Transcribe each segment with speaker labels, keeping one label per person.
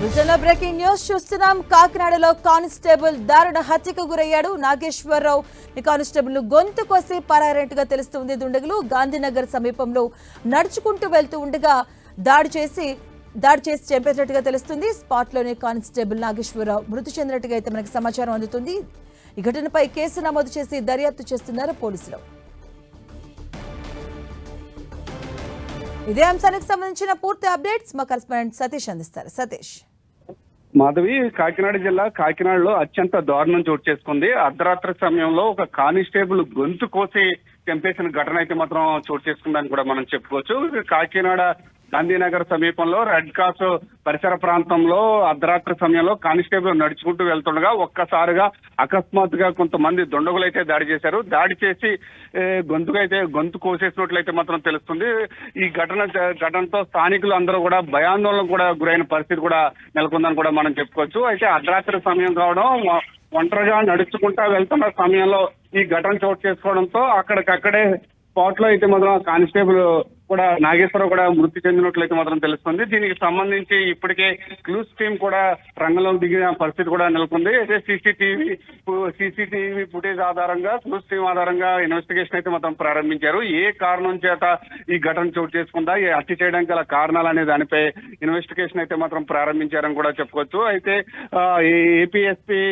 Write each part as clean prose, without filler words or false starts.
Speaker 1: Breaking news చూస్తున్నాం. కాకినాడలో constable దారుణ హత్యకు గురయ్యాడు. నాగేశ్వరరావు కానిస్టేబుల్ గొంతు కోసి పరారైనట్టుగా తెలుస్తుంది. దుండగులు గాంధీనగర్ సమీపంలో నడుచుకుంటూ వెళ్తూ ఉండగా దాడి చేసి చంపేసినట్టుగా తెలుస్తుంది. స్పాట్ లోనే కానిస్టేబుల్ నాగేశ్వరరావు మృతి చెందినట్టుగా అయితే మనకు సమాచారం అందుతుంది. ఈ ఘటనపై కేసు నమోదు చేసి దర్యాప్తు చేస్తున్నారు పోలీసులు. ఇదే అంశానికి సంబంధించిన పూర్తి అప్డేట్స్ మా కరెస్పాండెంట్ సతీష్ అందిస్తారు. సతీష్.
Speaker 2: మాధవి, కాకినాడ జిల్లా కాకినాడలో అత్యంత దారుణం చోటు చేసుకుంది. అర్ధరాత్రి సమయంలో ఒక కానిస్టేబుల్ గొంతు కోసి చంపేసిన ఘటన అయితే మాత్రం చోటు చేసుకుందని కూడా మనం చెప్పుకోవచ్చు. కాకినాడ గాంధీనగర్ సమీపంలో రెడ్ క్రాస్ పరిసర ప్రాంతంలో అర్ధరాత్రి సమయంలో కానిస్టేబుల్ నడుచుకుంటూ వెళ్తుండగా ఒక్కసారిగా అకస్మాత్తుగా కొంతమంది దుండగులైతే దాడి చేశారు. దాడి చేసి గొంతు కోసేసినట్లయితే మాత్రం తెలుస్తుంది. ఈ ఘటనతో స్థానికులు అందరూ కూడా భయాందోళన కూడా గురైన పరిస్థితి కూడా నెలకొందని కూడా మనం చెప్పుకోవచ్చు. అయితే అర్ధరాత్రి సమయం కావడం, ఒంటరిగా నడుచుకుంటా వెళ్తున్న సమయంలో ఈ ఘటన చోటు చేసుకోవడంతో అక్కడికక్కడే స్పాట్ లో అయితే మాత్రం కానిస్టేబుల్ కూడా నాగేశ్వరరావు కూడా మృతి చెందినట్లయితే మాత్రం తెలుస్తుంది. దీనికి సంబంధించి ఇప్పటికే క్లూస్ టీం కూడా రంగంలోకి దిగిన పరిస్థితి కూడా నెలకొంది. అయితే సీసీటీవీ ఫుటేజ్ ఆధారంగా, క్లూస్ టీం ఆధారంగా ఇన్వెస్టిగేషన్ అయితే మాత్రం ప్రారంభించారు. ఏ కారణం చేత ఈ ఘటన చోటు చేసుకుందా, ఈ హత్య చేయడానికి గల కారణాలు అనే దానిపై ఇన్వెస్టిగేషన్ అయితే మాత్రం ప్రారంభించారని కూడా చెప్పుకోవచ్చు. అయితే ఏపీఎస్పీ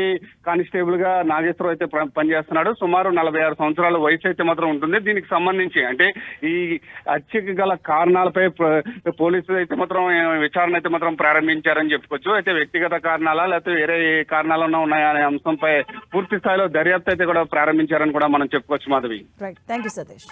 Speaker 2: కానిస్టేబుల్ గా నాగేశ్వరరావు అయితే పనిచేస్తున్నాడు. సుమారు 46 సంవత్సరాల వయసు అయితే మాత్రం ఉంటుంది. దీనికి సంబంధించి అంటే ఈ హత్యకి గల కారణాలపై పోలీసులు అయితే మాత్రం విచారణ అయితే మాత్రం ప్రారంభించారని చెప్పుకోవచ్చు. అయితే వ్యక్తిగత కారణాలా లేకపోతే వేరే కారణాలు ఉన్నాయా అనే అంశంపై పూర్తి స్థాయిలో దర్యాప్తు అయితే కూడా ప్రారంభించారని కూడా మనం చెప్పుకోవచ్చు. మాధవి.
Speaker 1: Right, thank you Satish.